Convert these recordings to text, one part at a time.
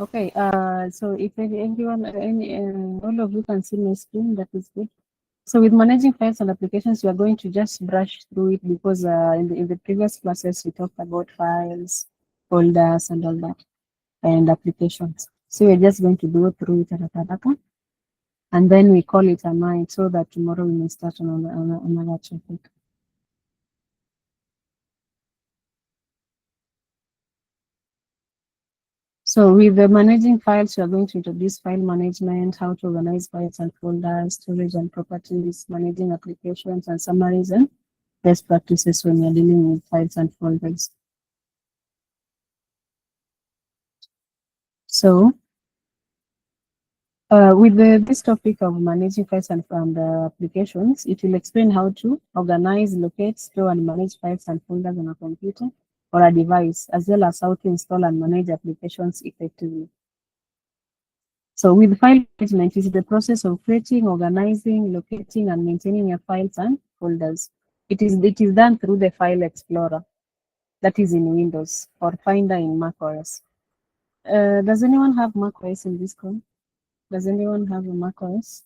Okay, so if anyone, all of you can see my screen, that is good. So with managing files and applications, we are going to just brush through it because in the previous classes, we talked about files, folders, and all that, and applications. So we're just going to go through it and then we call it a night so that tomorrow we may start on another topic. So with the managing files, we are going to introduce file management, how to organize files and folders, storage and properties, managing applications and summaries, and best practices when you're dealing with files and folders. So with this topic of managing files and applications, it will explain how to organize, locate, store, and manage files and folders on a computer or a device, as well as how to install and manage applications effectively. So with file management, it is the process of creating, organizing, locating, and maintaining your files and folders. It is done through the File Explorer, that is in Windows, or Finder in macOS. Does anyone have macOS in this call? Does anyone have a macOS?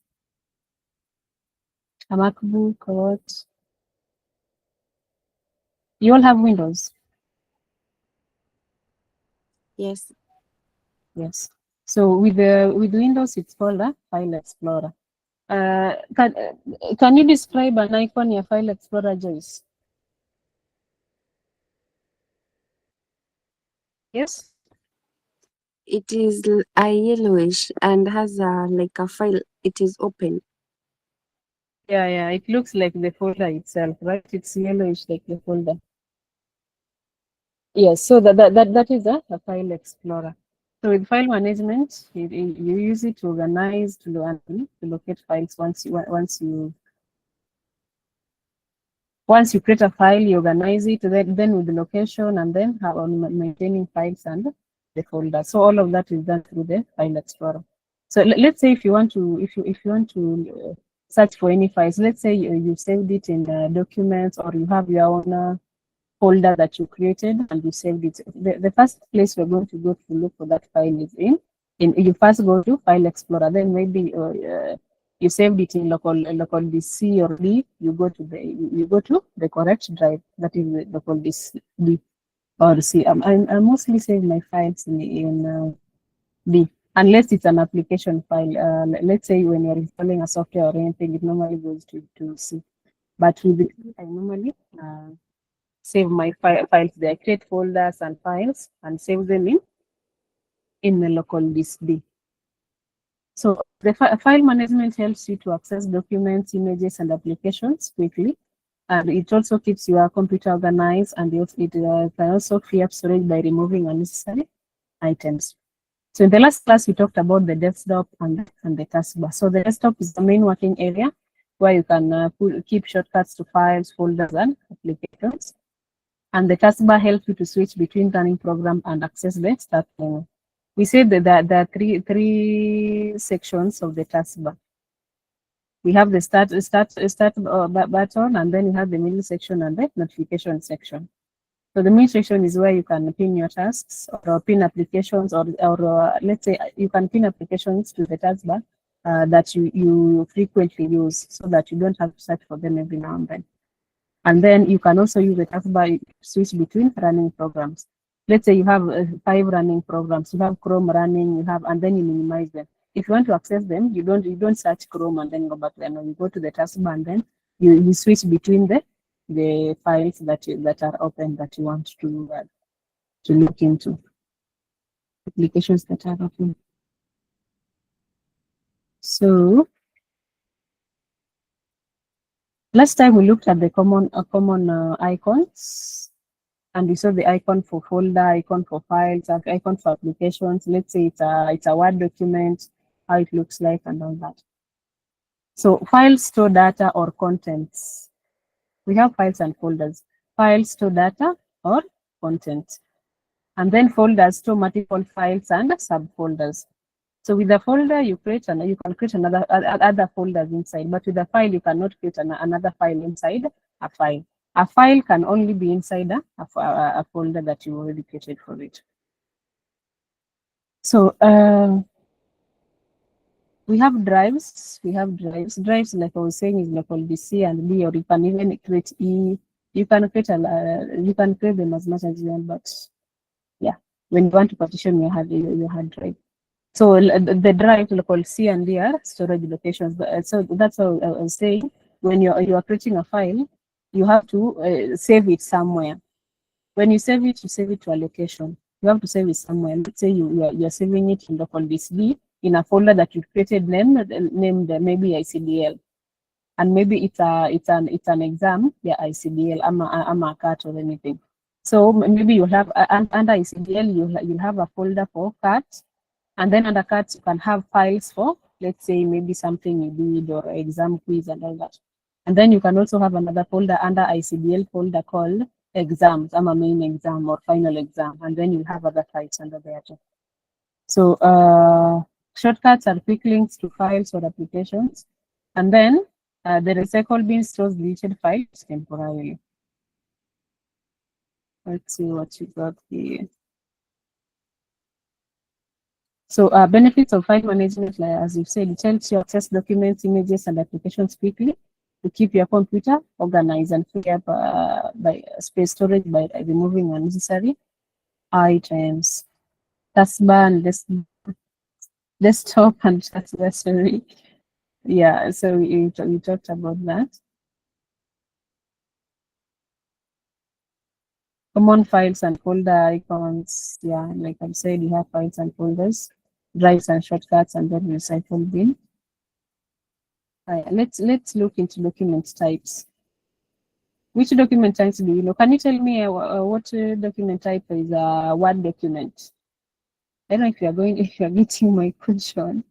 A MacBook or what? You all have Windows? Yes. Yes. So with Windows, it's called a File Explorer. Can you describe an icon in your File Explorer, Joyce? Yes. It is a yellowish and has like a file. It is open. Yeah, it looks like the folder itself, right? It's yellowish like the folder. Yes, so that is a file explorer. So with file management, you use it to organize, to locate files once you create a file, you organize it, then with the location, and then have on maintaining files and the folder. So all of that is done through the file explorer. So let's say if you want to search for any files, let's say you saved it in documents, or you have your own folder that you created and you saved it. The first place we're going to go to look for that file is in you first go to File Explorer, then maybe you saved it in local disk C or D. You go to the correct drive, that is the local disk D or C. I mostly save my files in D, unless it's an application file. Let's say when you're installing a software or anything, it normally goes to C. But with it, I normally save my files there, create folders and files, and save them in the local disk D. So the file management helps you to access documents, images, and applications quickly. And it also keeps your computer organized, and it can also free up storage by removing unnecessary items. So in the last class, we talked about the desktop and the taskbar. So the desktop is the main working area where you can keep shortcuts to files, folders, and applications. And the taskbar helps you to switch between running program and access the start menu. We said that there are three sections of the taskbar. We have the start button, and then you have the middle section and the notification section. So the main section is where you can pin your tasks or pin applications, or let's say you can pin applications to the taskbar that you frequently use, so that you don't have to search for them every now and then. And then you can also use the taskbar to switch between running programs. Let's say you have 5 running programs. You have Chrome running, and then you minimize them. If you want to access them, you don't search Chrome and then go back there. No, you go to the taskbar and then you switch between the files that are open that you want to look into, applications that are open. So last time we looked at the common icons, and we saw the icon for folder, icon for files, icon for applications. Let's say it's a Word document, how it looks like, and all that. So files store data or contents. We have files and folders. Files store data or content. And then folders store multiple files and subfolders. So with a folder, you can create other folders inside, but with a file, you cannot create another file inside a file. A file can only be inside a folder that you already created for it. So we have drives. Drives, like I was saying, is local DC and D, or you can even create E. You can create them as much as you want, but yeah, when you want to partition your hard drive. So the drive local C and D are storage locations. So that's how I was saying. When you are creating a file, you have to save it somewhere. When you save it to a location. You have to save it somewhere. Let's say you're saving it in local disk D in a folder that you created named maybe ICDL, and maybe it's an exam, yeah, ICDL, I'm a cat or anything. So maybe you have under ICDL you'll have a folder for cat, and then under cat you can have files for, let's say, maybe something you did or exam quiz and all that. And then you can also have another folder under ICDL folder called exams. I'm a main exam or final exam, and then you have other files under there too. So shortcuts are quick links to files or applications, and then the recycle bin stores deleted files temporarily. Let's see what you got here. So benefits of file management, like as you said, it helps you access documents, images, and applications quickly to keep your computer organized and free up by space storage by removing unnecessary items. Taskbar and desktop and taskbar storage. Yeah, so we talked about that. Common files and folder icons. Yeah, like I said, you have files and folders, drives and shortcuts, and then recycle bin. Let's look into document types. Which document types do you know? Can you tell me what document type is a Word document? I don't know if you're getting my question.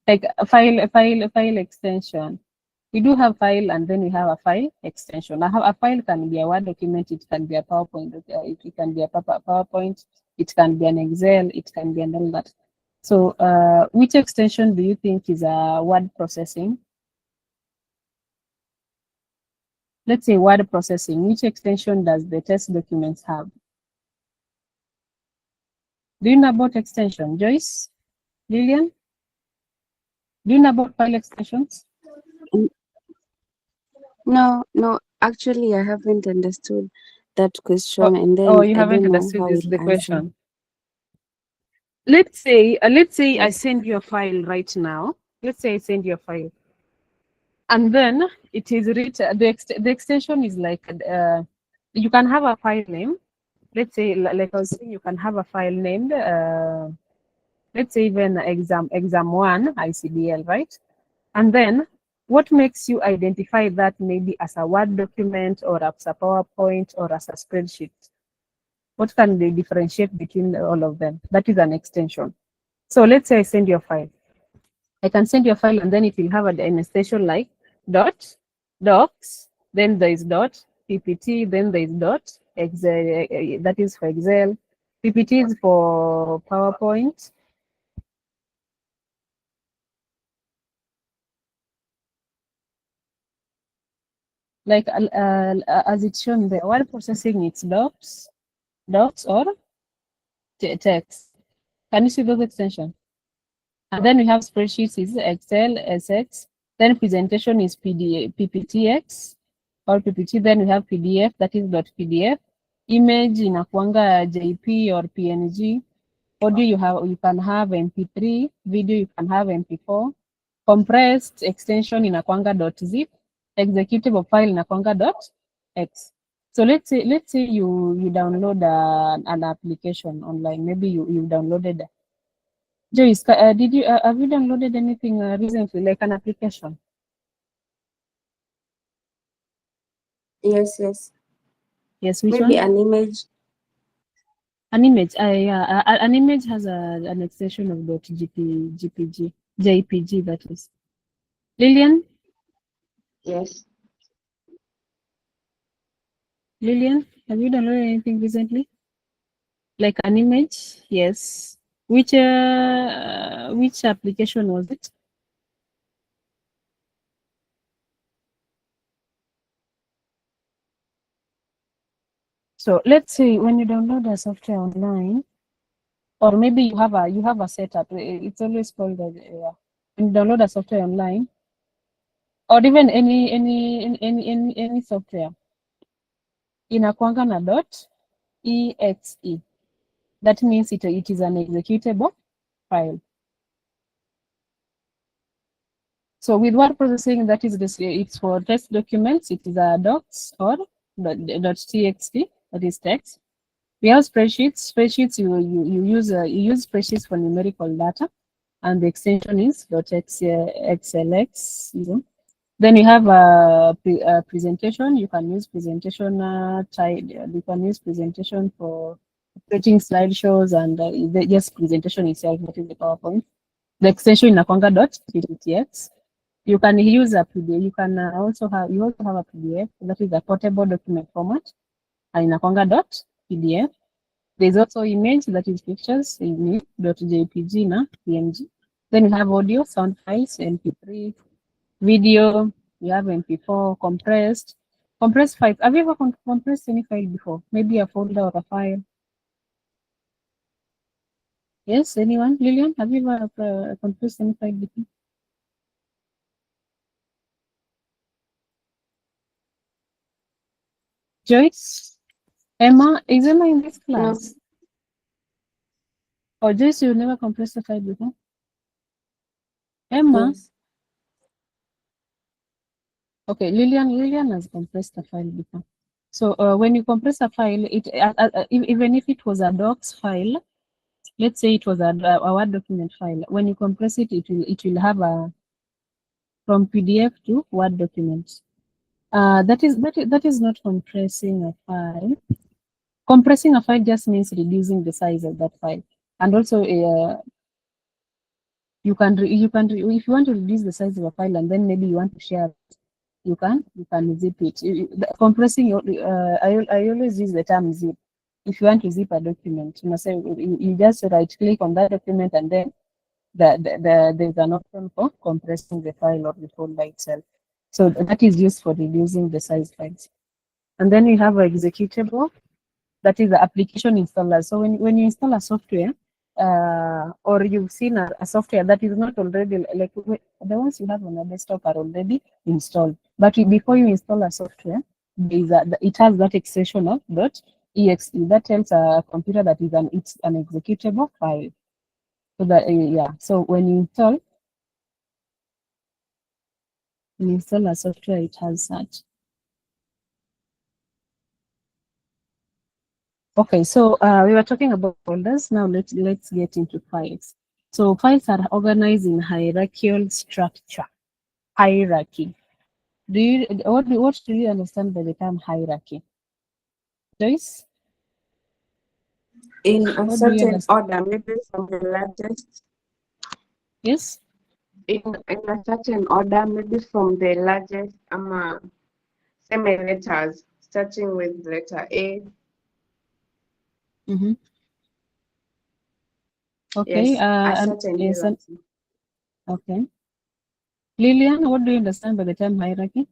Like a file extension. We do have file, and then we have a file extension. A file can be a Word document, it can be a PowerPoint, it can be a PowerPoint, it can be an Excel, it can be an all that. So which extension do you think is a word processing? Let's say word processing. Which extension does the test documents have? Do you know about extension? Joyce? Lillian? Do you know about file extensions? No, actually, I haven't understood that question, and Oh, then you I haven't don't know understood how this we'll the answer. question. Let's say I Yes. send you a file right now. Let's say I send you a file, and then it is written. The extension is like you can have a file name. Let's say, like I was saying, you can have a file named let's say even exam1 ICDL, right? And then what makes you identify that maybe as a Word document or as a PowerPoint or as a spreadsheet? What can they differentiate between all of them? That is an extension. So let's say I send you a file. I can send you a file, and then it will have an extension like dot docs, then there is dot ppt, then there is dot excel, that is for Excel. PPT is for PowerPoint. Like as it's shown there, word processing, it's docs or text. Can you see those extensions? And then we have spreadsheets is xlsx. Then presentation is pptx or ppt. Then we have pdf, that is .pdf. Image inakuanga jp or png. Audio you can have mp3. Video you can have mp4. Compressed extension inakuanga .zip. Executable file inakuanga .x. So let's say you download an application online. Maybe you downloaded. Joyce, did you have you downloaded anything recently, like an application? Yes. Yes, which Maybe one? an image. An image. Yeah, an image has an extension of JPG, that is. Lillian, Yes. have you downloaded anything recently? Like an image? Yes. Which application was it? So let's say when you download a software online, or maybe you have a setup. It's always called when you download a software online, or even any software, inakuanga na .exe. That means it is an executable file. So with word processing, that is this, it's for text documents, it is a docs or .txt, that is text. We have spreadsheets. Spreadsheets, you use spreadsheets for numerical data, and the extension is .xlsx. Then you have a presentation. You can use presentation type. You can use presentation for creating slideshows and just presentation itself, that is the PowerPoint. The extension inakwanga .ttx. You can use a PDF. You can also have a PDF, that is a portable document format, and inakwanga .pdf. There's also image, that is pictures, in .jpg na png. Then you have audio, sound files, MP3, video. You have MP4, compressed files. Have you ever compressed any file before? Maybe a folder or a file? Yes, anyone? Lillian, have you ever compressed any file before? Joyce? Emma? Is Emma in this class? No. Or Joyce, you never compressed a file before? Emma? Yes. Okay, Lillian has compressed a file before. So when you compress a file, even if it was a docs file, let's say it was a Word document file, when you compress it, it will have a from PDF to Word document. That is not compressing a file. Compressing a file just means reducing the size of that file, and also you can if you want to reduce the size of a file and then maybe you want to share it, you can zip it. Compressing, I always use the term zip. If you want to zip a document, you must say you just right click on that document, and then there's an option for compressing the file or the folder itself. So that is used for reducing the size files. And then we have an executable, that is the application installer. So when you install a software, or you've seen a software that is not already, like the ones you have on a desktop are already installed. But before you install a software, it has that extension of .exe that tells a computer that it's an executable file. So that so when you install a software, it has that. Okay, so we were talking about folders. Now let's get into files. So files are organized in hierarchical structure. Hierarchy. What do you understand by the term hierarchy? Joyce? In a certain order, maybe from the largest. Yes? In a certain order, maybe from the largest, semi-letters, starting with letter A. Mm-hmm. Okay. Yes, a certain hierarchy. Okay. Lillian, what do you understand by the term hierarchy?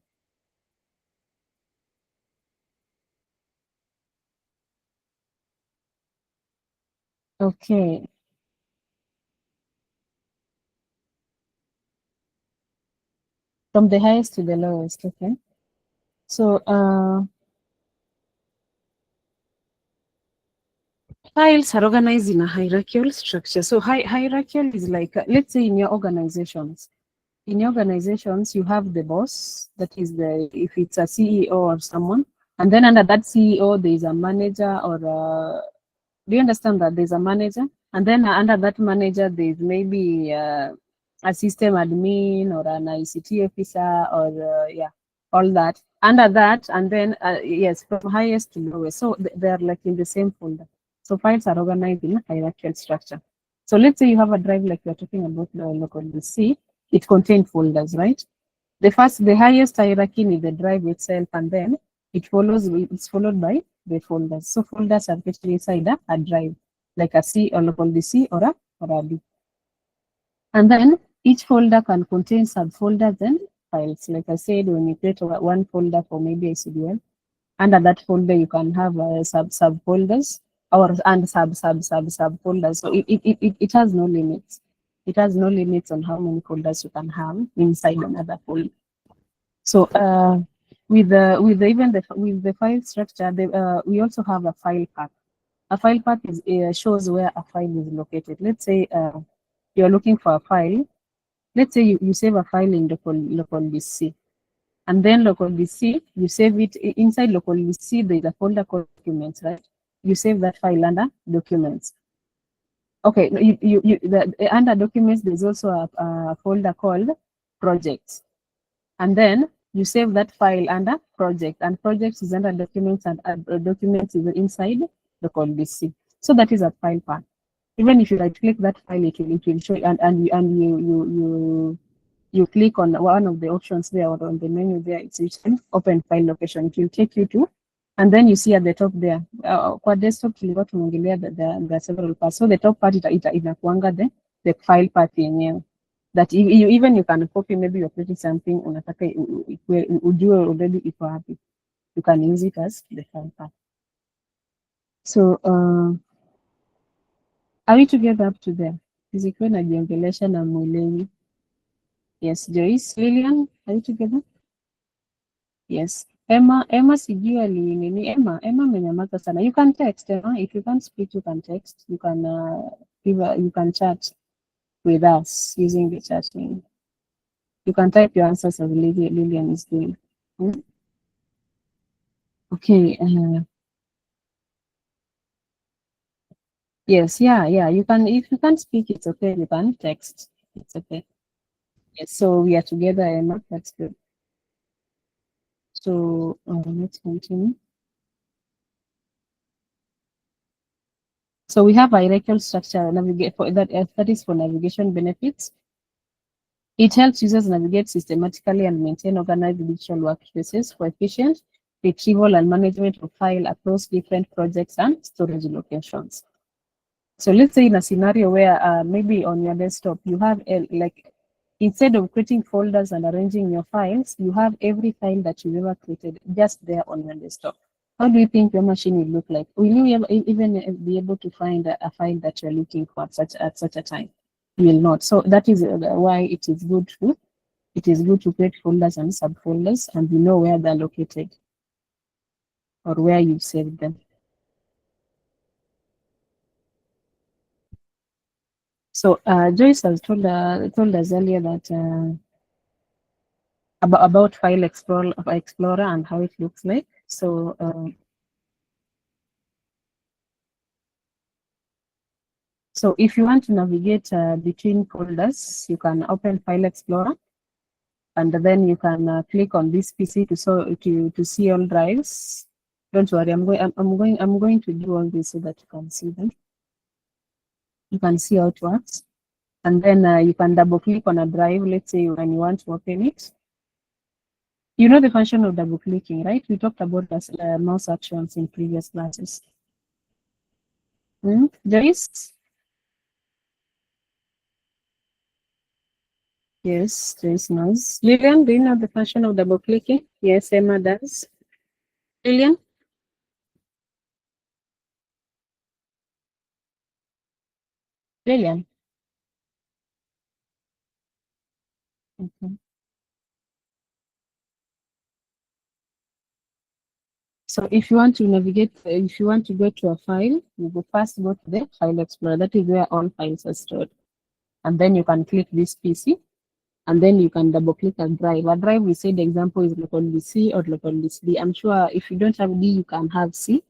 Okay. From the highest to the lowest, okay. So files are organized in a hierarchical structure. So hierarchical is like, let's say in your organizations. In your organizations, you have the boss, that is if it's a CEO or someone, and then under that CEO, there is a manager or do you understand that there's a manager? And then under that manager, there's maybe a system admin or an ICT officer or all that. Under that, and then yes, from highest to lowest. So they are like in the same folder. So files are organized in a hierarchical structure. So let's say you have a drive like we're talking about locally C. It contains folders, right? The highest hierarchy is the drive itself, and then it's followed by the folders. So folders are kept inside a drive, like a C or local DC or a D. And then each folder can contain subfolders and files. Like I said, when you create one folder for maybe ICDL, under that folder you can have subfolders. or and sub folders. So it has no limits. It has no limits on how many folders you can have inside another folder. So with the file structure, we also have a file path. A file path shows where a file is located. Let's say you're looking for a file. Let's say you save a file in local disk C, and then local disk C, you save it inside local disk C. There is a folder called documents, right? You save that file under documents. Okay, under documents, there's also a folder called projects, and then you save that file under project, and projects is under documents, and documents is inside local disk C. So that is a file path. Even if you right click that file, it will show, and you click on one of the options there or on the menu there, it's written open file location. It will take you to, and then you see at the top there, kwa desktop tulikuwa tumeongelea there are several parts. So the top part inakuanga the file path yenyewe, that even you can copy, maybe you're creating something unataka ujue already iko wapi, you can use it as the file path. So are we together up to there? Zikuwe najiongelesha na mwileni. Yes, Joyce, Lillian, are you together? Yes. Emma sijui alinini. Emma amenyamaza sana. You can text, Emma. If you can't speak, you can text. You can you can chat with us using the chatting. You can type your answers as Lillian is doing. Okay. Yes, yeah. You can, if you can't speak, it's okay. You can text. It's okay. Yes, so we are together, Emma. That's good. So let's continue. So we have a hierarchical structure that is for navigation benefits. It helps users navigate systematically and maintain organized digital workspaces for efficient retrieval and management of file across different projects and storage locations. So let's say in a scenario where maybe on your desktop you have like, instead of creating folders and arranging your files, you have every file that you've ever created just there on your desktop. How do you think your machine will look like? Will you even be able to find a file that you're looking for at such a time? You will not. So that is why it is good to create folders and subfolders, and you know where they're located or where you've saved them. So Joyce has told us earlier that about File Explorer and how it looks like. So so if you want to navigate between folders, you can open File Explorer, and then you can click on this PC to see all drives. Don't worry, I'm going to do all this so that you can see them. You can see how it works, and then you can double click on a drive. Let's say when you want to open it. You know the function of double clicking, right? We talked about mouse actions in previous classes. Joyce? Yes, Joyce knows. Lillian, do you know the function of double clicking? Yes, Emma does. Lillian? Lillian? Okay. So if you want to navigate, if you want to go to a file, you go first go to the File Explorer. That is where all files are stored. And then you can click this PC, and then you can double click a drive. A drive, we say the example is local disk C or local disk D. I'm sure if you don't have D, you can have C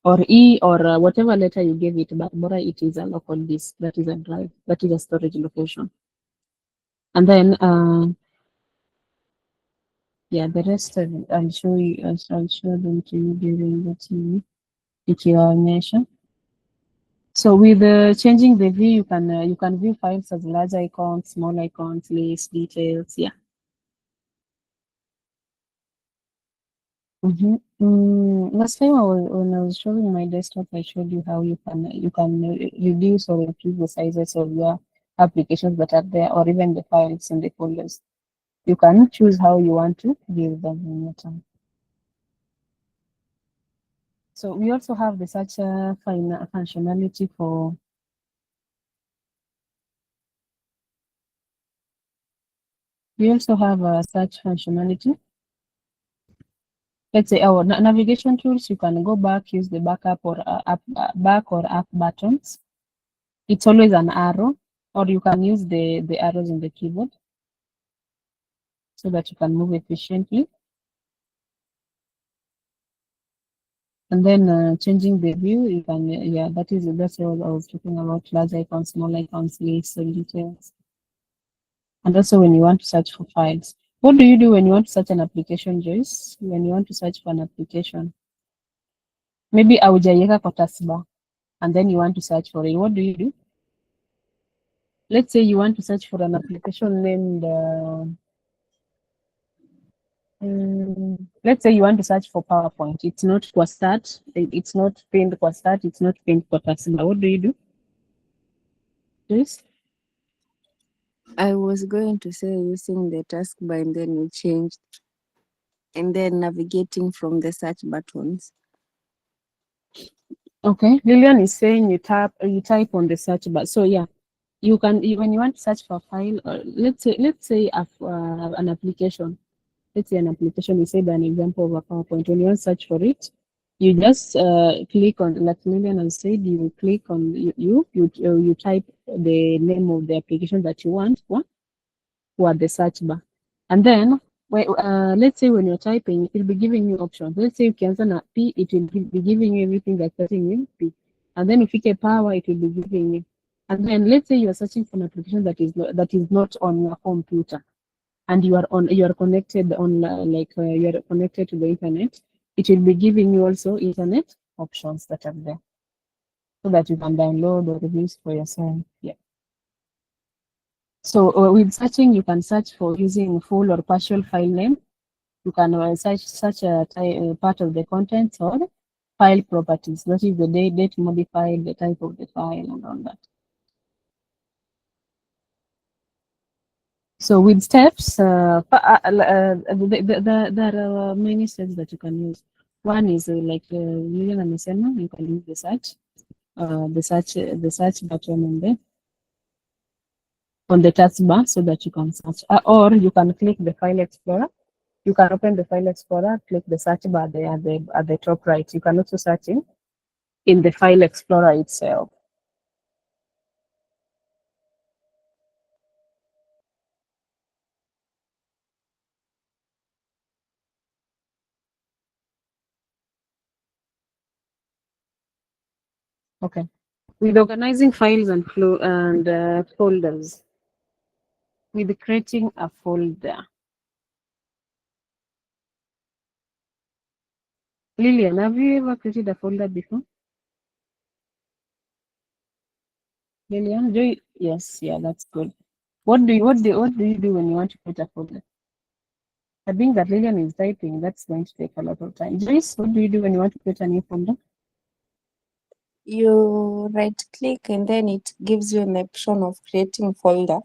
or E or whatever letter you gave it, but Bora, it is a local disk. That is a drive. That is a storage location. And then yeah, the rest of it, I'll show them to you during the ikiwaonyesha. So with changing the view, you can view files as large icons, small icons, lists, details. Yeah. Last time when I was showing my desktop, I showed you how you can reduce or increase the sizes of your applications that are there, or even the files in the folders. You can choose how you want to view them in your time. So we also have the search functionality for search functionality. Let's say our navigation tools, you can go back, use the backup or back or up buttons. It's always an arrow, or you can use the arrows in the keyboard so that you can move efficiently. And then changing the view, you can, that's what I was talking about, large icons, small icons, lists, and details. And also when you want to search for files. What do you do when you want to search an application, Joyce? When you want to search for an application? Maybe haujaiweka kwa taskbar, and then you want to search for it. What do you do? Let's say you want to search for an application named, let's say you want to search for PowerPoint. It's not kwa start, it's not pinned kwa start, it's not pinned kwa taskbar. What do you do? Yes? I was going to say using the taskbar and then we changed, and then navigating from the search buttons. Okay, Lillian is saying you type on the search bar. So yeah, you can, when you want to search for a file, let's say an application. Let's say an application. We said an example of a PowerPoint. When you want to search for it, you just click on, like Lillian has said, you click on you type the name of the application that you want for the search bar, and then let's say when you're typing, it will be giving you options. Let's say you can send a P, it will be giving you everything that's starting with P, and then if you get power, it will be giving you. And then let's say you are searching for an application that is not on your computer, and you are connected on you are connected to the internet. It will be giving you also internet options that are there, so that you can download or use for yourself. Yeah. So with searching, you can search for using full or partial file name. You can search a part of the contents or file properties. That is the date modified, the type of the file, and all that. So with steps, there are many steps that you can use. One is like Lilian amesema, you can use the search button on the taskbar so that you can search, or you can click the file explorer. You can open the file explorer, click the search bar there at the top right. You can also search in the file explorer itself. Okay. With organizing files and folders, with creating a folder. Lillian, have you ever created a folder before? Lillian, yes, yeah, that's good. What do you do when you want to create a folder? I think that Lillian is typing. That's going to take a lot of time. Joyce, what do you do when you want to create a new folder? You right click and then it gives you an option of creating folder.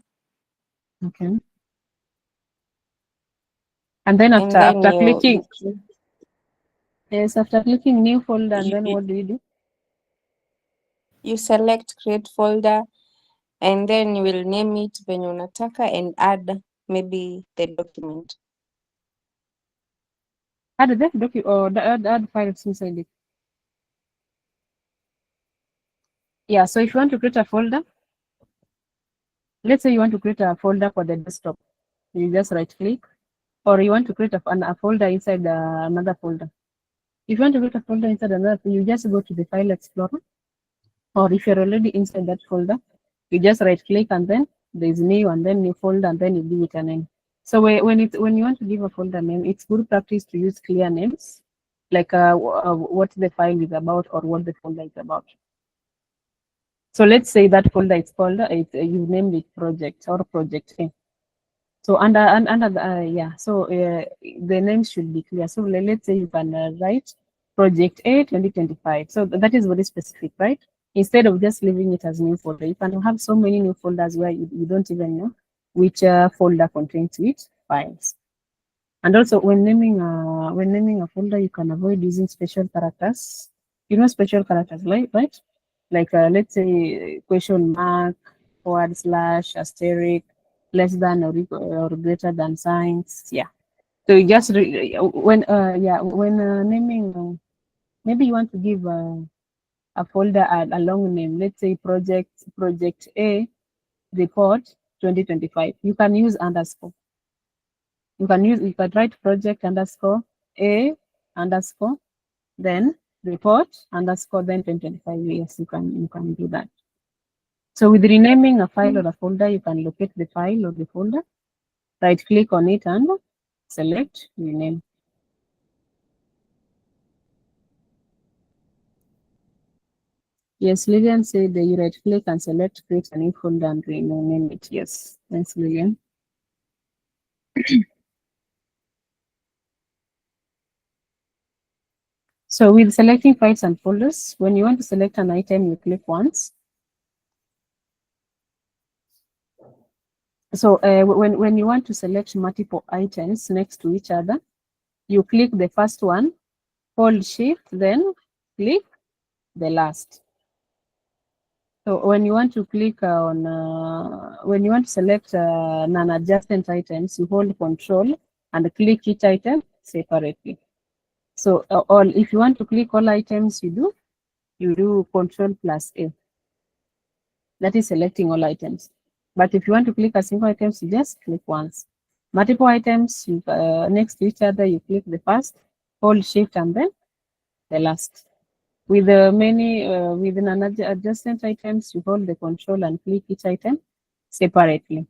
Okay. And then after clicking, yes, after clicking new folder, and then what do you do? You select create folder, and then you will name it venye unataka and add maybe the document. Add the document or add files inside it. Yeah, so if you want to create a folder, let's say you want to create a folder for the desktop, you just right click, or you want to create a folder inside another folder. If you want to create a folder inside another, you just go to the file explorer, or if you're already inside that folder, you just right click and then there's new and then new folder and then you give it a name. So when you want to give a folder name, it's good practice to use clear names, like what the file is about or what the folder is about. So let's say that folder is called, you named it project or project A. So under the, so the name should be clear. So let's say you can write project A 2025. So that is very specific, right? Instead of just leaving it as new folder, you can have so many new folders where you don't even know which folder contains which files. And also when naming a folder, you can avoid using special characters You know special characters, right? Like let's say question mark, forward slash, asterisk, less than or greater than signs. Yeah. So you just when naming, maybe you want to give a folder a long name. Let's say project A report 2025. You can use underscore. You can write project underscore A underscore then report underscore then 2025. Yes, you can do that. So with renaming a file or a folder, you can locate the file or the folder, right click on it and select rename. Yes, Lillian said that you right click and select create a new folder and rename it. Yes, thanks, Lillian. So with selecting files and folders, when you want to select an item, you click once. So when you want to select multiple items next to each other, you click the first one, hold shift, then click the last. So when you want to click on, when you want to select non-adjacent items, you hold control and click each item separately. So if you want to click all items, you do control plus A. That is selecting all items. But if you want to click a single item, you just click once. Multiple items next to each other, you click the first, hold shift, and then the last. With with adjacent items, you hold the control and click each item separately.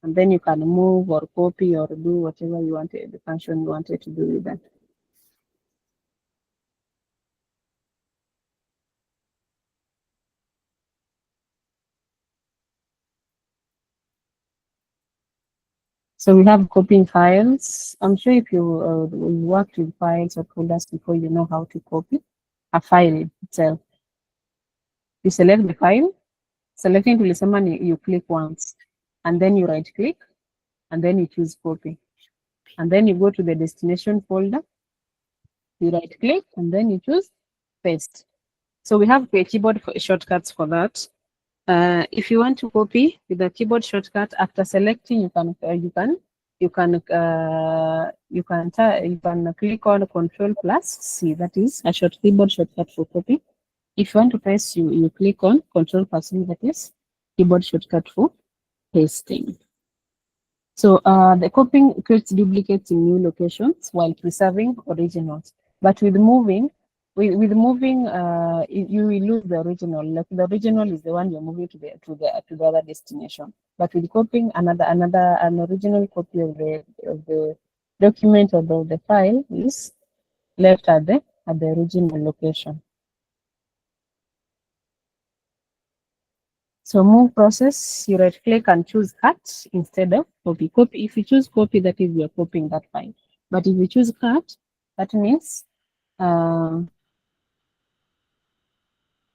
And then you can move or copy or do whatever you wanted, the function you wanted to do with that. So we have copying files. I'm sure if you worked with files or folders before, you know how to copy a file itself. You select the file, selecting tulisema you click once, and then you right click, and then you choose copy. And then you go to the destination folder, you right click, and then you choose paste. So we have keyboard shortcuts for that. If you want to copy with the keyboard shortcut, after selecting, you can click on Control plus C. That is a keyboard shortcut for copy. If you want to paste, you click on Control plus C. That is keyboard shortcut for pasting. So the copying creates duplicates in new locations while preserving originals. But with moving, you will lose the original. Like the original is the one you're moving to the other destination. But with copying, an original copy of the document or the file is left at the original location. So move process, you right click and choose cut instead of copy. Copy. If you choose copy, that is you're copying that file. But if you choose cut, that means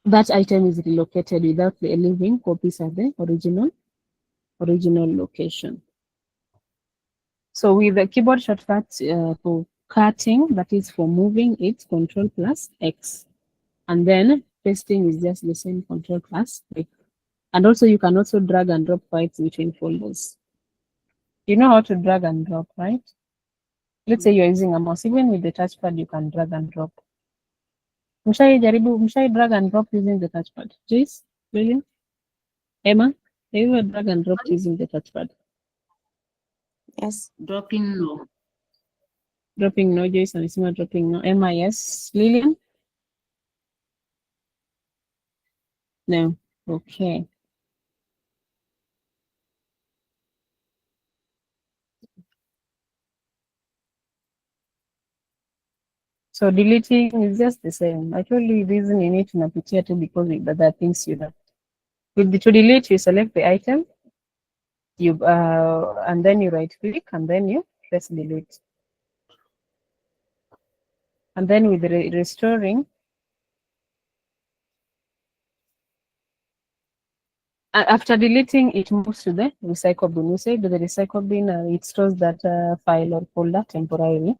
that item is relocated without leaving copies at the original location. So with the keyboard shortcut for cutting, that is for moving, it's Control plus X. And then pasting is just the same, Control plus X. And also you can also drag and drop files between folders. You know how to drag and drop, right? Let's say you're using a mouse. Even with the touchpad, you can drag and drop. Mshai drag and drop using the touchpad. Jace, William, Emma, have you drag and drop using the touchpad? Yes. Dropping no. Dropping no, Jace, and Isma dropping no. Emma, yes. Lillian? No. Okay. So deleting is just the same. Actually, reason you need to napitia too because with other things you know. To delete, you select the item, and then you right click, and then you press delete. And then with restoring, after deleting, it moves to the recycle bin. You say to the recycle bin, it stores that file or folder temporarily.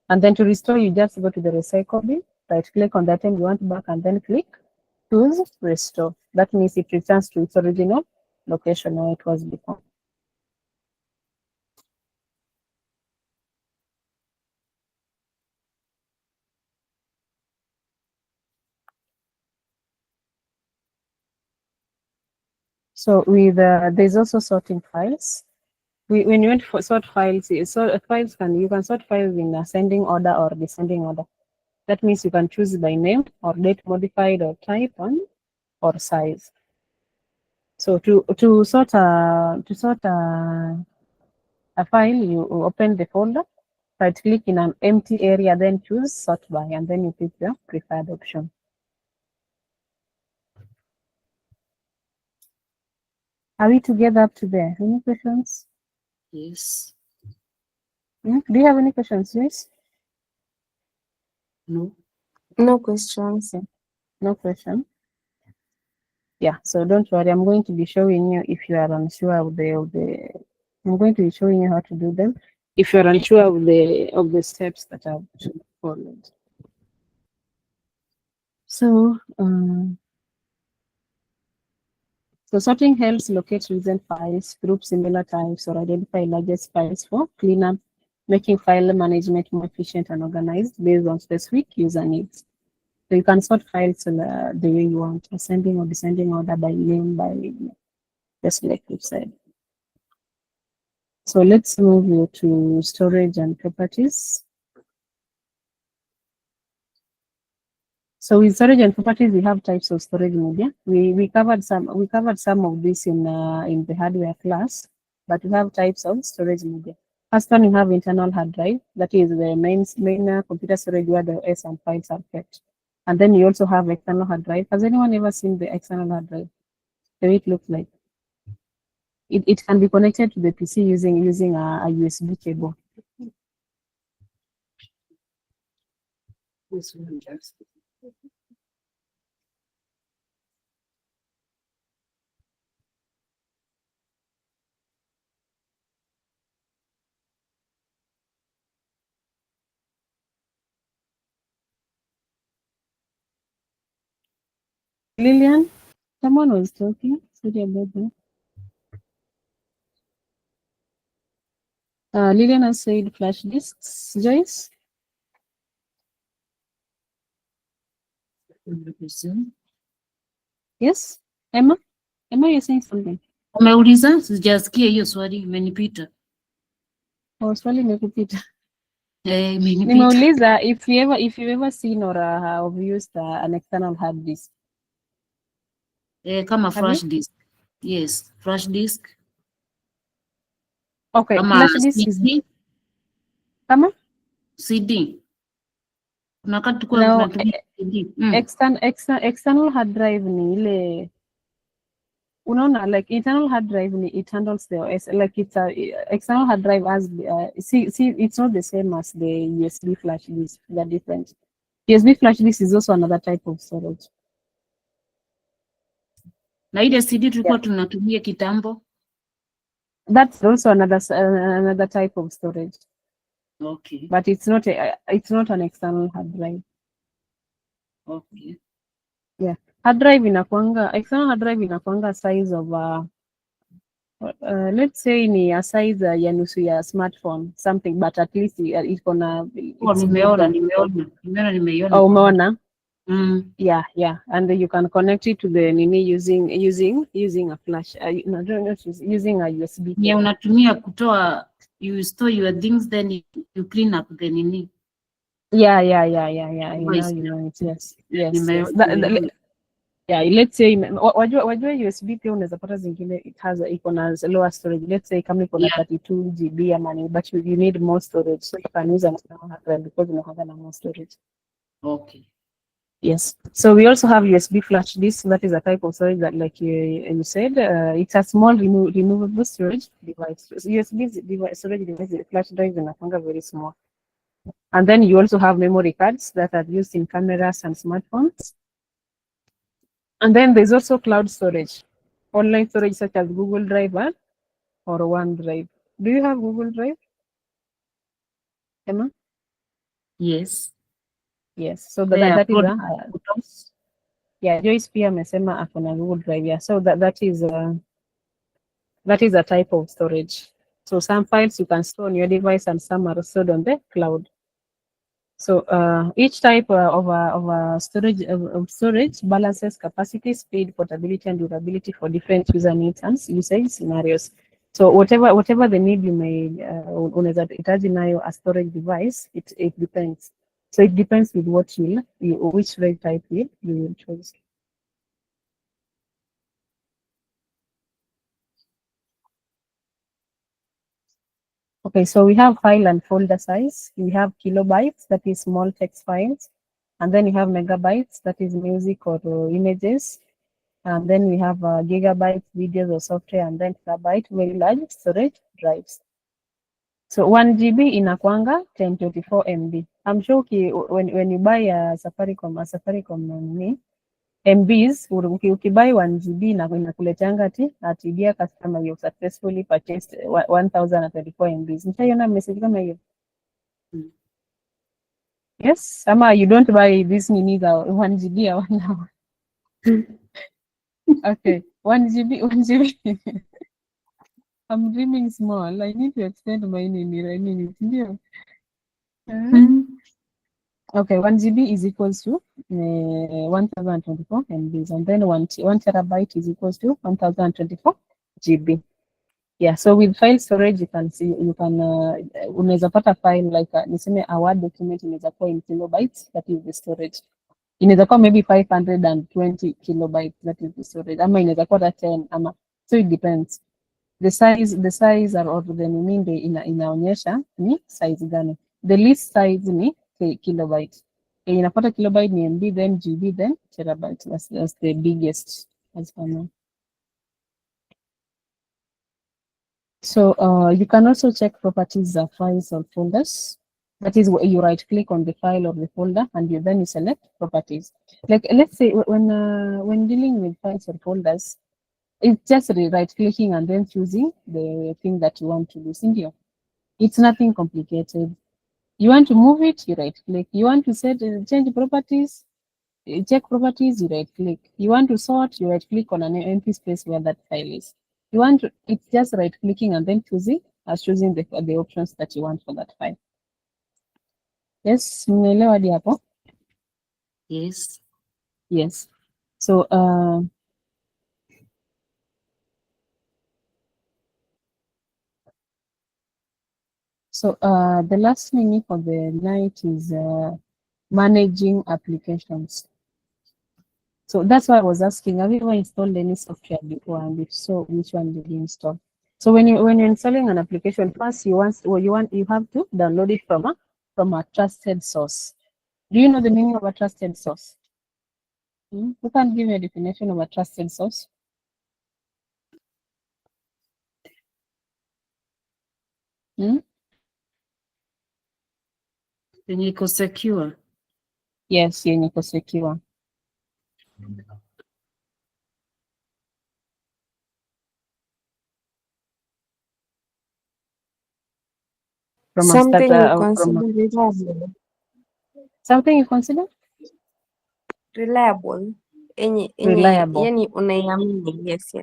And then to restore, you just go to the recycle bin right click on the item you want back and then click choose restore. That means it returns to its original location where it was before. So with there's also sorting files. When you want to sort files, you can sort files in ascending order or descending order. That means you can choose by name or date modified or type or size. So to sort a file, you open the folder, right click in an empty area, then choose sort by, and then you pick the preferred option. Are we together up to there? Any questions? Yes. Do you have any questions, Joyce? No. No questions. Okay. No question. Yeah, so don't worry. I'm going to be showing you if you are unsure of the. I'm going to be showing you how to do them. If you are unsure of the steps that I've followed. So, so sorting helps locate recent files, group similar types, or identify largest files for cleanup, making file management more efficient and organized based on specific user needs. So you can sort files the way you want, ascending or descending order by name, by just like you said. So let's move you to storage and properties. So with storage and properties, we have types of storage media. We covered some of this in the hardware class, but we have types of storage media. First one, you have internal hard drive. That is the main computer storage where the OS and files are kept. And then you also have external hard drive. Has anyone ever seen the external hard drive? The way it looks like. It can be connected to the PC using a USB cable. Lillian, someone was talking. Sorry about that. Lillian has said flash disks. Joyce? Yes? Emma? Emma, you're saying something. Umeuliza? Sijasikia hiyo swali, imenipita. Oh, swali imekupita. Imenipita. Nimeuliza if you ever seen or have used an external hard disk. Kama Have flash you? disk. Yes, flash disk. Okay, Kama flash disk is CD. kama? CD. Kuna wakati tulikuwa No, tunatumia CD. external hard drive ni ile unaona, like internal hard drive ni it handles the OS, like it's a external hard drive as see it's not the same as the USB flash disk. They're different. USB flash disk is also another type of storage. Na ile CD tulikuwa tunatumia kitambo. That's also another type of storage. Okay. But it's not an external hard drive. Okay. Yeah. Hard drive external hard drive inakuanga size of let's say ni a size ya nusu ya smartphone something, but at least iko na Nimeiona. Oh, umeona? Mm. Yeah. And you can connect it to the nini using a flash. No, not using a USB. Yeah, unatumia kutoa, you store your things, then you clean up the nini. Yeah. You know it. Yes. Yeah, let's say wajua USB pia unaweza pata zingine iko na lower storage. Let's say kama iko na 32 GB ama nini, but you need more storage, so you can use an external hard drive because you have more storage. Okay. Yes. So we also have USB flash disk. That is a type of storage that, like you said, it's a small removable storage device. So USB storage device, flash drive are very small. And then you also have memory cards that are used in cameras and smartphones. And then there's also cloud storage, online storage such as Google Drive or OneDrive. Do you have Google Drive, Emma? Yes. Yes, so They that is upload a photos. yeah, Joyce pia amesema ako na Google Drive. Yeah, so that is a type of storage. So some files you can store on your device and some are stored on the cloud. So each type of a storage balances capacity, speed, portability, and durability for different user needs and usage scenarios. So whatever the need you may unaweza hitaji nayo a storage device, it depends. So it depends with what which storage type you will choose. Okay, so we have file and folder size. We have kilobytes, that is small text files. And then you have megabytes, that is music or images. And then we have gigabytes, videos or software, and then terabyte, very large storage drives. So 1 GB inakwanga 1024 MB. I'm sure when you buy a Safaricom MBs, ukibuy 1 GB inakuletanga ati dear customer, you successfully purchased 1024 MBs. Mshaiona message kama hiyo? Yes, ama you don't buy this nini za 1 GB ya 1 hour. Okay, 1 GB. I'm dreaming small. I need to extend my nini, ndio. Okay, 1 GB is equals to 1024 MBs, and then 1 terabyte is equals to 1024 GB. Yeah, so with file storage you can see unaweza pata file like niseme a Word document inaweza kuwa in kilobytes, that is the storage. Inaweza kuwa maybe 520 kilobytes, that is the storage. Ama inaweza kuwa 10 ama, so it depends. The size or the nini inaonyesha ni size gani. The least size ni kilobyte. Inapata kilobyte ni MB, then GB, then terabyte. That's the biggest as per now. So you can also check properties of files or folders. That is where you right click on the file or the folder and then you select properties. Like let's say when dealing with files or folders, it's just right clicking and then choosing the thing that you want to do. It's nothing complicated. You want to move it, you right click. You want to change properties, check properties, you right click. You want to sort, you right click on an empty space where that file is. It's just right clicking and then choosing the options that you want for that file. Yes, mnaelewa hadi hapo? Yes. Yes. So the last thing for the night is managing applications. So that's why I was asking, have you ever installed any software before, and if so, which one did you install? So when you're installing an application, first you have to download it from a trusted source. Do you know the meaning of a trusted source? Who can give me a definition of a trusted source? Yenye iko secure. Yes, yenye iko secure. Something you consider reliable. Something you consider? Reliable. Reliable. Yani unaiamini. Yes.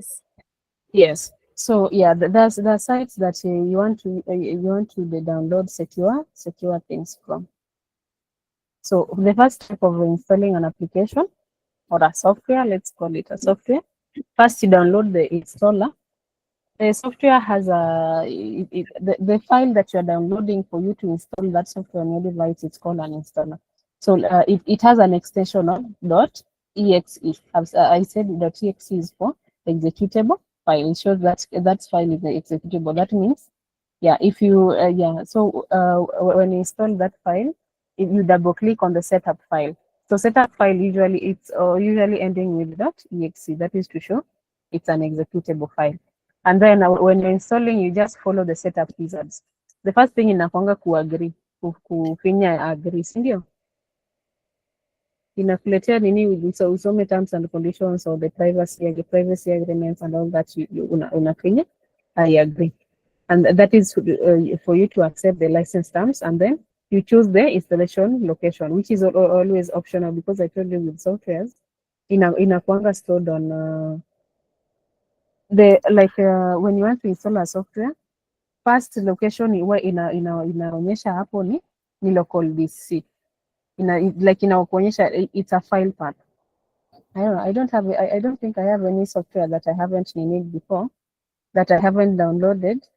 Yes. So yeah, there's sites that you want to download secure things from. So the first step of installing an application or a software, let's call it a software. First, you download the installer. The software has the file that you are downloading for you to install that software on your device. It's called an installer. So it has an extension of .exe. I said .exe is for executable file. It shows that file is executable. That means, yeah, if you so when you install that file, if you double click on the setup file. So setup file usually ending with .exe. That is to show it's an executable file. And then when you're installing, you just follow the setup wizards. The first thing inakwanga kuagree, kufinya agree, si ndio? Inakuletea nini usome terms and conditions or the privacy agreements and all that, unafinya I agree. And that is for you to accept the license terms, and then you choose the installation location, which is always optional, because I told you with softwares, inakuanga stored on when you want to install a software, first location inaonyesha hapo ni local DC, inakuonyesha it's a file path. I don't think I have any software that I haven't needed before, that I haven't downloaded.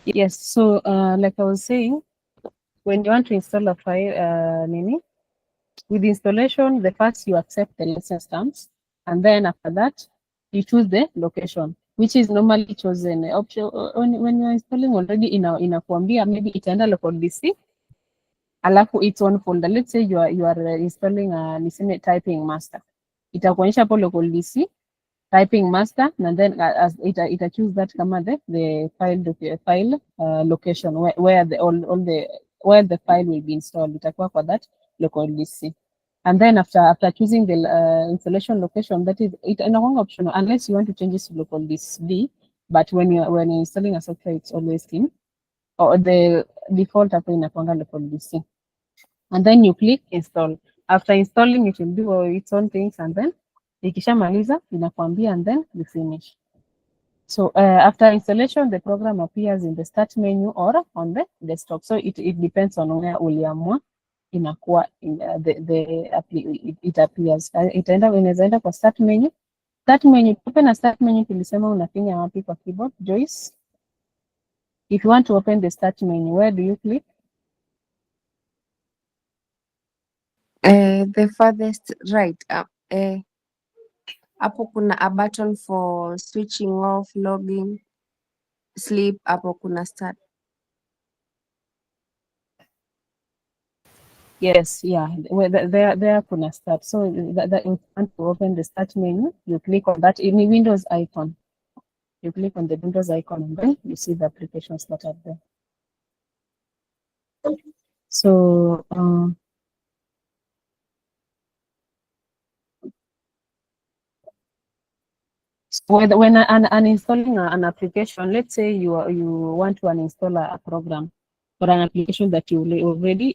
Yes, so like I was saying, when you want to install a file, with installation, the first you accept the license terms, and then after that, you choose the location, which is normally chosen option when you're installing already inakuambia maybe itaenda local DC, alafu its own folder. Let's say you are installing niseme typing master, itakuonyesha hapo local DC typing master, and then ita choose that kama the file location where the file will be installed, itakuwa kwa that local DC. And then after choosing the installation location, that is it inakuanga optional unless you want to change it to local DC. But when you're installing a software, it's always in, or the default hapo inakuanga local DC. And then you click install. After installing, it will do its own things, and then ikishamaliza inakwambia, and then you finish. So after installation, the program appears in the start menu or on the desktop. So it depends on where uliamua inakuwa it appears. Inaenda kwa start menu. Start menu, open a start menu, tulisema unafinya wapi kwa keyboard, Joyce? If you want to open the start menu, where do you click? The farthest right up. Hapo kuna a button for switching off, logging, sleep. Hapo kuna start. Yes, yeah. Well, there kuna start. So that you want to open the start menu, you click on that in the Windows icon. You click on the Windows icon, and then you see the applications that are there. So when uninstalling an application, let's say you want to uninstall a program or an application that you already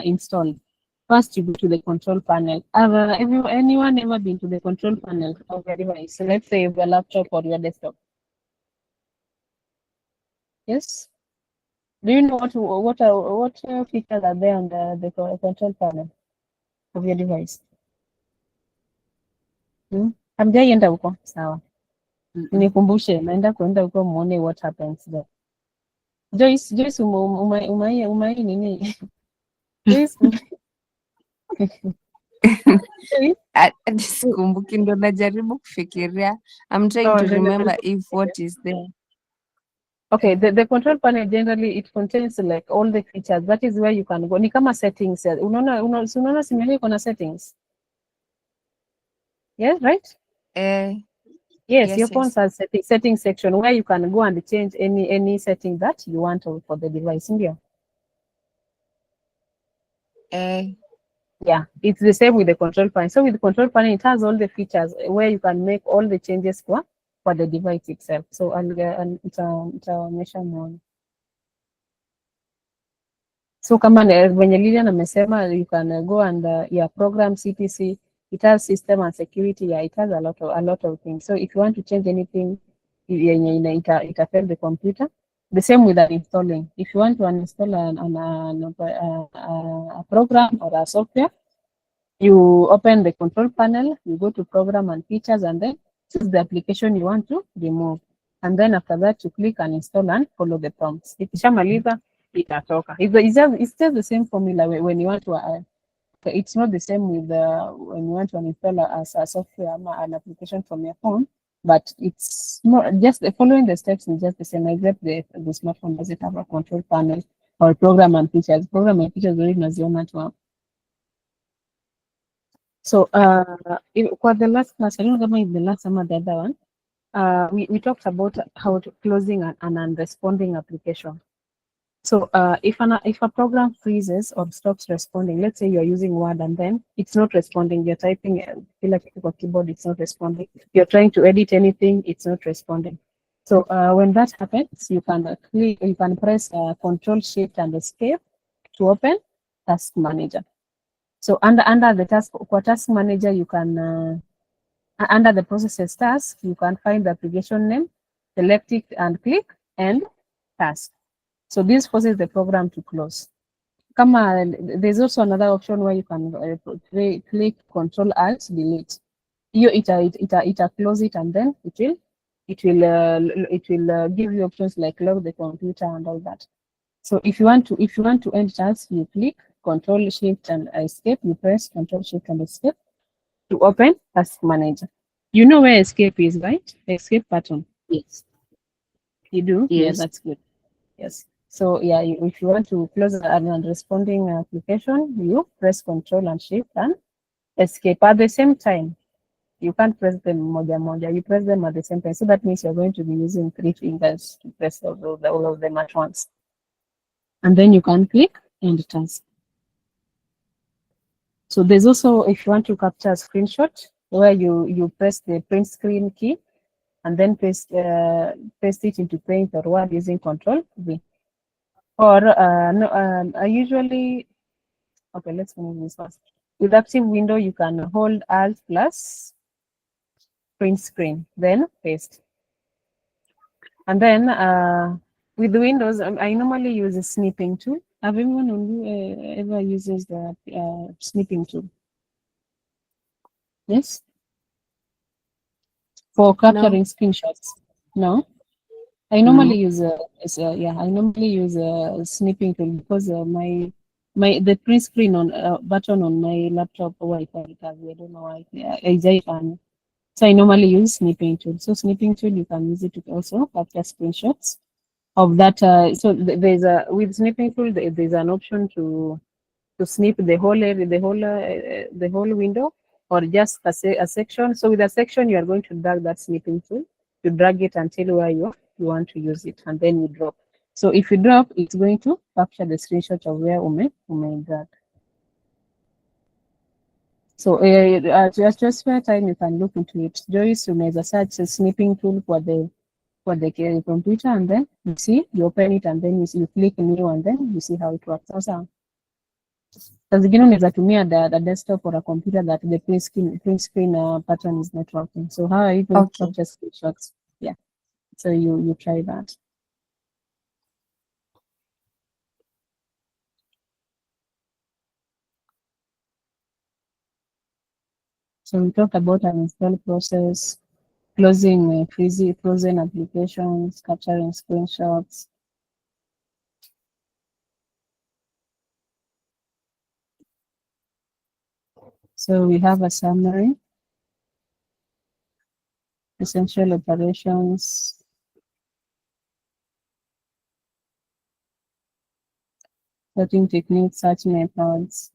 installed. First, you go to the control panel. Anyone ever been to the control panel of your device? So let's say your laptop or your desktop. Yes. Do you know what features are there on the control panel of your device? Hamjaienda huko? Sawa. Nikumbushe, naenda kuenda huko muone what happens there. Joyce umai nini? Joyce. Sikumbuki, ndo najaribu kufikiria. I'm trying to remember if what is there. Okay, the control panel generally it contains like all the features. That is where you can go. Ni kama settings. Unaona simu yako iko na settings. Yes, right? Yes, your phone has setting section where you can go and change any setting that you want for the device. India. Yeah, it's the same with the control panel. So with the control panel, it has all the features where you can make all the changes for the device itself. So nitaonyesha muone. So kama venye Lilian amesema, you can go and program CPC. It has system and security. Yeah, it has a lot of things. So if you want to change anything, it affects the computer. The same with installing. If you want to uninstall a program or a software, you open the control panel, you go to program and features, and then choose the application you want to remove. And then after that, you click and install and follow the prompts. Ikishamaliza itatoka. It's just the same formula when you want to. It's not the same with when you want to install a software an application from your phone, but it's more just following the steps is just the same, except the smartphone doesn't have a control panel or program and features. Program and features already naziona tu. So for the last class, I don't know if the last or the other one, we talked about how to closing an unresponding application. So if a program freezes or stops responding, let's say you're using Word and then it's not responding, you're typing feel like a keyboard, it's not responding. You're trying to edit anything, it's not responding. So when that happens, you can press Control Shift and Escape to open Task Manager. So under the task manager, you can under the processes task, you can find the application name, select it and click End Task. So this forces the program to close. There's also another option where you can click Control Alt Delete. It close it and then it will give you options like lock the computer and all that. So if you want to end task, you click Control Shift and Escape. You press Control Shift and Escape to open Task Manager. You know where Escape is, right? Escape button. Yes. You do? Yes. Yeah, that's good. Yes. So yeah, if you want to close an responding application, you press Control and Shift and Escape at the same time. You can't press them moja. You press them at the same time. So that means you're going to be using 3 fingers to press all of them at once. And then you can click End Task. So there's also, if you want to capture a screenshot, where you press the print screen key and then paste it into Paint or Word using Control V. Or I usually, okay, let's move this first. With active window, you can hold Alt plus print screen, then paste. And then with Windows, I normally use a snipping tool. Have anyone on you ever uses the snipping tool? Yes? For capturing screenshots? No? I normally use a snipping tool because the print screen on button on my laptop Wi-Fi I don't know why. So I normally use snipping tool. So snipping tool, you can use it to also capture screenshots of that. So there's with snipping tool there's an option to snip the whole area, the whole window, or just a section. So with a section, you are going to drag that snipping tool. You drag it until where you want to use it, and then you drop. So if you drop, it's going to capture the screenshot of where you may drag. So just spare time, you can look into it. Joyce, you may search a snipping tool for the computer, and then you see, you open it, and then you click new, and then you see how it works. Awesome. Saa zingine unaweza tumia the desktop or a computer that the print screen pattern is not working. So how are you going to capture screenshots? Yeah. So you try that. So we talked about an install process, closing frozen applications, capturing screenshots. So we have a summary, essential operations, sorting techniques, search methods.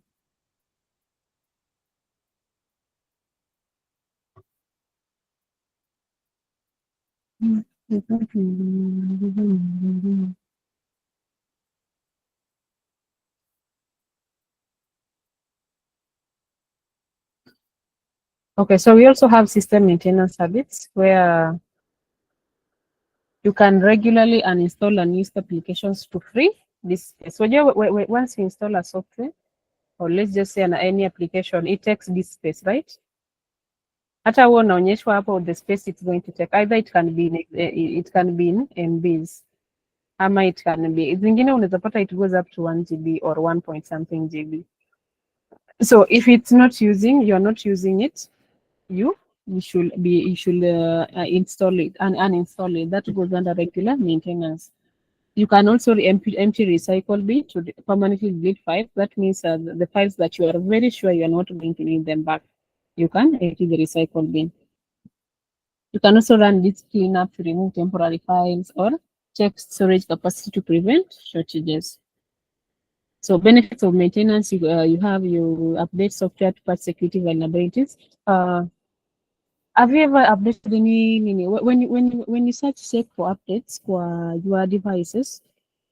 Okay, so we also have system maintenance habits where you can regularly uninstall unused applications to free this space. So once you install a software, or let's just say any application, it takes this space, right? Hata huo unaonyeshwa hapo the space it's going to take. Either it can be in MBs, ama it can be, zingine unaweza pata it goes up to 1 GB or 1 point something GB. So if you're not using it, you should install it and uninstall it. That goes under regular maintenance. You can also empty recycle bin to permanently delete files. That means the files that you are very sure you are not going to need them back, you can empty the recycle bin. You can also run disk cleanup to remove temporary files or check storage capacity to prevent shortages. So benefits of maintenance, you update software to patch security vulnerabilities. Have you ever updated any when you search check for updates for your devices?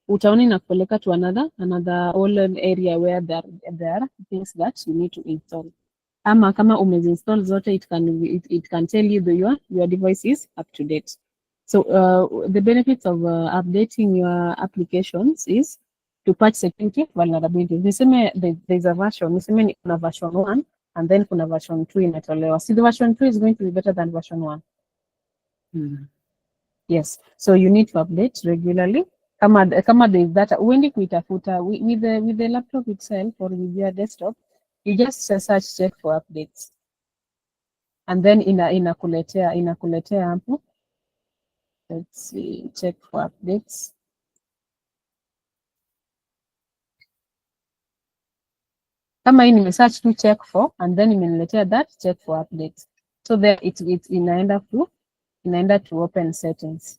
utaona inakupeleka to another whole area where there are things that you need to install. Ama kama umezinstall zote, it can tell you your device is up to date. So the benefits of updating your applications is to patch security vulnerabilities. Niseme there's a version, niseme kuna version 1 and then kuna version 2 imetolewa. See, the version 2 is going to be better than version 1. Yes, so you need to update regularly. Kama there is data, uendi kuitafuta with the laptop itself or with your desktop, you just search, check for updates, and then inakuletea hapo. Let's see, check for updates. Kama hii nimesearch to check for, and then imeniletea that check for updates. So there it's inaenda to open settings.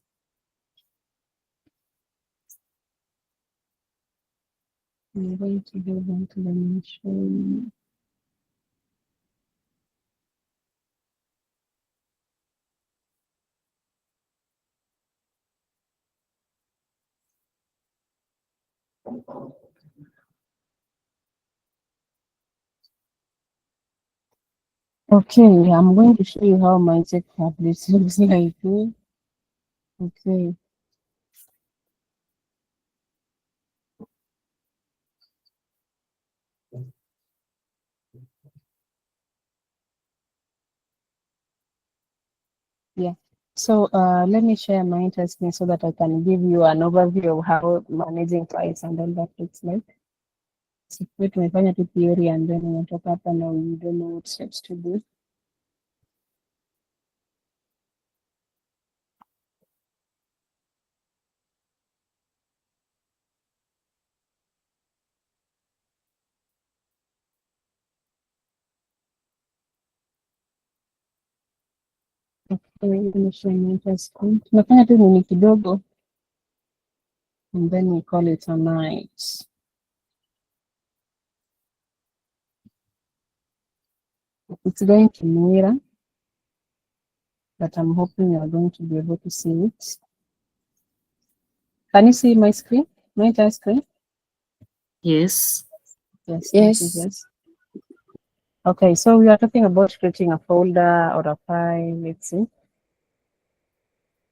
I'm going to go down to the mention. Okay, I'm going to show you how my check updates looks like. Okay. Yeah. So let me share my screen so that I can give you an overview of how managing files and all that looks like. So tumefanya tu theory and then unatoka hapa na you don't know what steps to do. Tumefanya tu nini kidogo and then we call it a night. It's going to mirror, but I'm hoping you are going to be able to see it. Can you see my screen? My entire screen? Yes. Yes. Yes. Yes. Okay, so we are talking about creating a folder or a file. Let's see.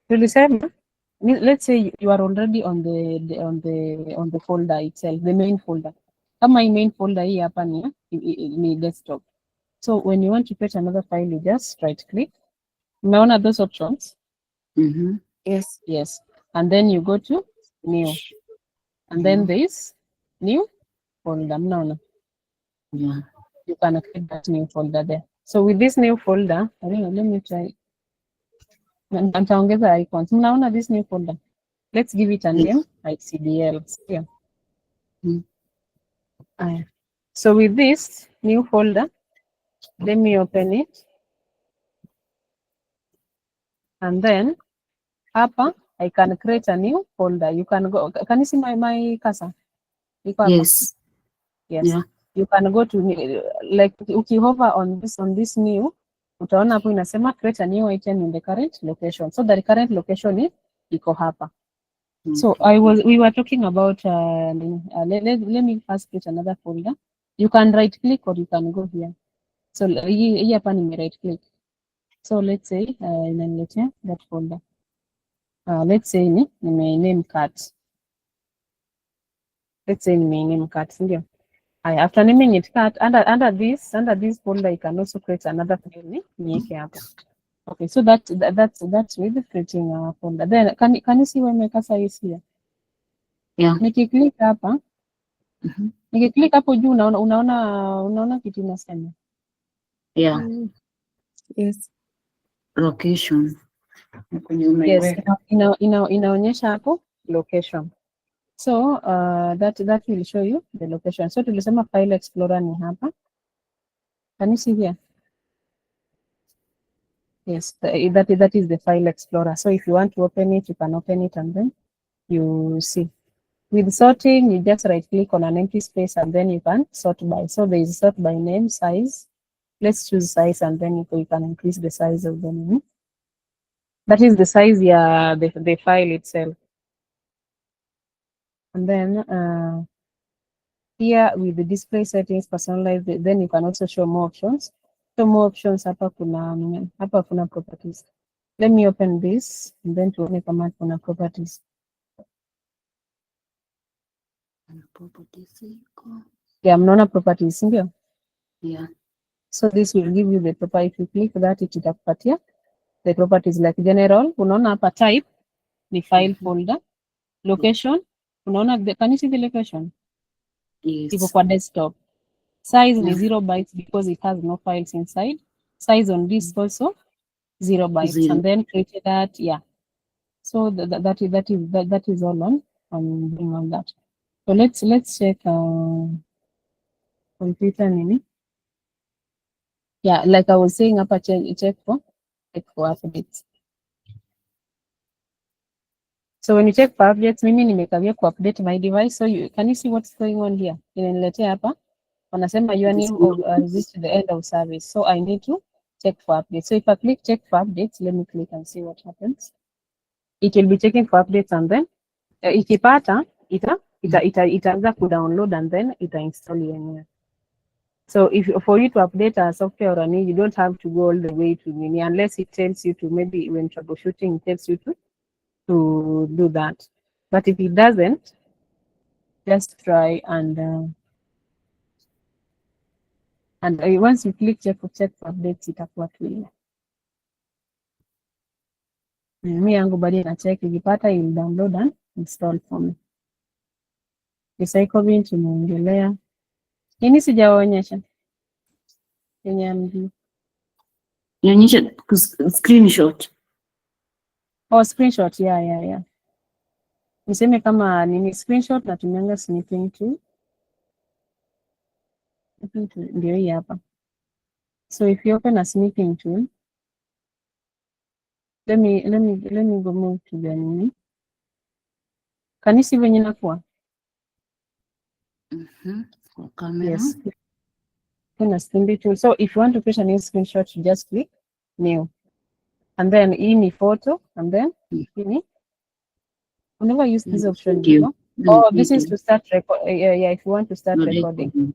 Let's say you are already on the folder itself, the main folder. My main folder hii hapa ni desktop. So when you want to create another file, you just right click. Umeona those options? Yes. Yes. And then you go to new. And then there is new folder. Mnaona? Yeah. You can create that new folder there. So with this new folder, I don't know, let me try. Nitaongeza icons. Mnaona this new folder? Let's give it a name, ICDL. Yeah. So with this new folder, let me open it. And then hapa, I can create a new folder. You can go, can you see my cursor? Yes. Yes. Yeah. You can go to, like, ukihover on this new, utaona hapo inasema create a new item in the current location. So the current location is iko hapa. So we were talking about, let me first create another folder. You can right click or you can go here. So hii hapa nime right click. So let's say inaniletea that folder. Let's say name cut. Let's say name cut, ndio. After naming it cut, under this folder, you can also create another file niweke hapa. Okay, so that's with creating a folder. Then can you see where my cursor is here? Yeah. Nikiklik hapa, nikiklik hapo juu unaona kitu inasema. Yeah. Yes. Location. Yes, inaonyesha hapo location. So that will show you the location. So tulisema file explorer ni hapa. Can you see here? Yes, that is the file explorer. So if you want to open it, you can open it and then you see. With sorting, you just right click on an empty space and then you can sort by. So there is sort by name, size. Let's choose size and then you can increase the size of the name. That is the size, the file itself. And then here with the display settings personalized, then you can also show more options. So more options hapa kuna properties. Let me open this and then tuone kama kuna properties. Yeah, mnaona properties, ndio? Yeah. So this will give you the proper, if you click that it itakupatia the properties like general, unaona hapa type ni file folder, location, unaona can you see the location? Iko Yes. kwa desktop. Size ni Yeah. 0 bytes because it has no files inside. Size on disk also 0 bytes. 0. And then created that, yeah. So that is all on that. So let's check computer nini. Yeah, like I was saying hapa check for updates. So when you check for updates, mimi nimekawia ku update my device. So can you see what's going on here? Inaniletea hapa. Wanasema your name of reached the end of service. So I need to check for updates. So if I click check for updates, let me click and see what happens. It will be checking for updates and then ikipata itaanza ku download and then install yenyewe. So if for you to update a software or a new, you don't have to go all the way to mini unless it tells you to, maybe when troubleshooting it tells you to do that. But if it doesn't, just try and once you click check for updates itakuwa tu ile. Mimi yangu bado na check, ikipata il download and install for me. Recycle tumeongelea. Nini sijaonyesha? Yenye mjuu. Nionyeshe screenshot. Oh, screenshot, yeah. Niseme kama nini screenshot natumianga snipping tool. Ndio hii hapa. So if you open a snipping tool, let me go move to the nini. Can you see venye inakuwa? For camera. Yes. Open a snipping tool. So if you want to create a new screenshot, you just click new. And then hii ni photo and then nini? I never use this option before. Oh, this is to start record. Yeah, if you want to start recording. Yeah.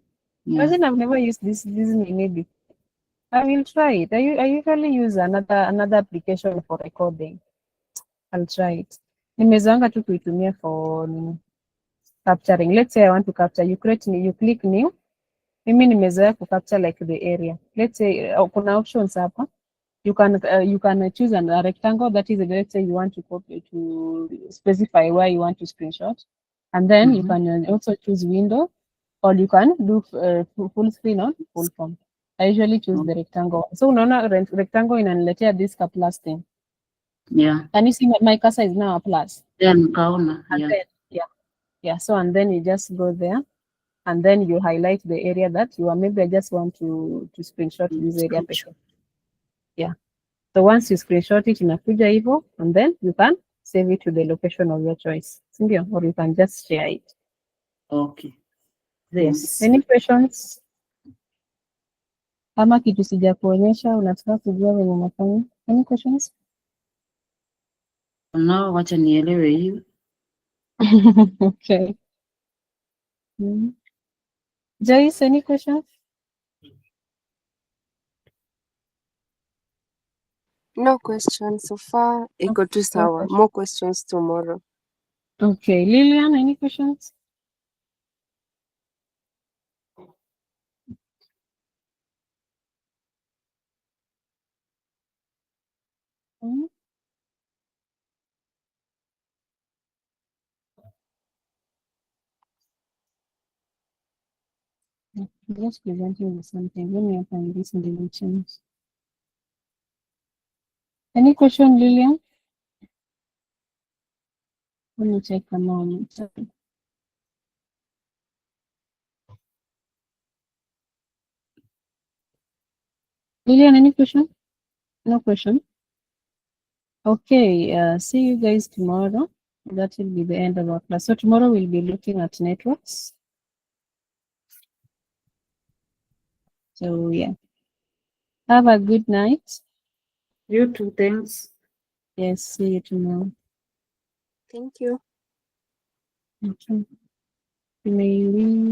Imagine I've never used this maybe. I will try it. I usually use another application for recording. I'll try it. Nimezoanga tu kuitumia for capturing. Let's say I want to capture. You click new. Mimi nimezoea ku capture like the area. Let's say kuna options hapa. You can choose a rectangle. That is, let's say you want to copy to specify where you want to screenshot, and then you can also choose window, or you can do full screen or full form. I usually choose the rectangle. So unaona rectangle inaniletea this plus thing. Yeah. Can you see my cursor is now a plus? Yeah, nikaona. And then, yeah. So and then you just go there, and then you highlight the area that you are. Maybe I just want to screenshot this area. Yeah. So once you screenshot it inakuja hivyo, and then you can save it to the location of your choice. Sindio? Or you can just share it. Okay. Yes. Any questions? Kama kitu sija kuonyesha unataka kujua venye unafanya. Any questions? Now wacha nielewe hiyo. Okay. Joyce, any questions? No questions so far. Iko tu sawa. More questions tomorrow. Okay. Lillian, any questions? Just presenting something. Let me open this in the change. Any question, Lillian? Let me check a moment. Lillian, any question? No question. Okay, see you guys tomorrow. That will be the end of our class. So tomorrow we'll be looking at networks. So yeah. Have a good night. You too, thanks. Yes, see you tomorrow. Thank you. You may leave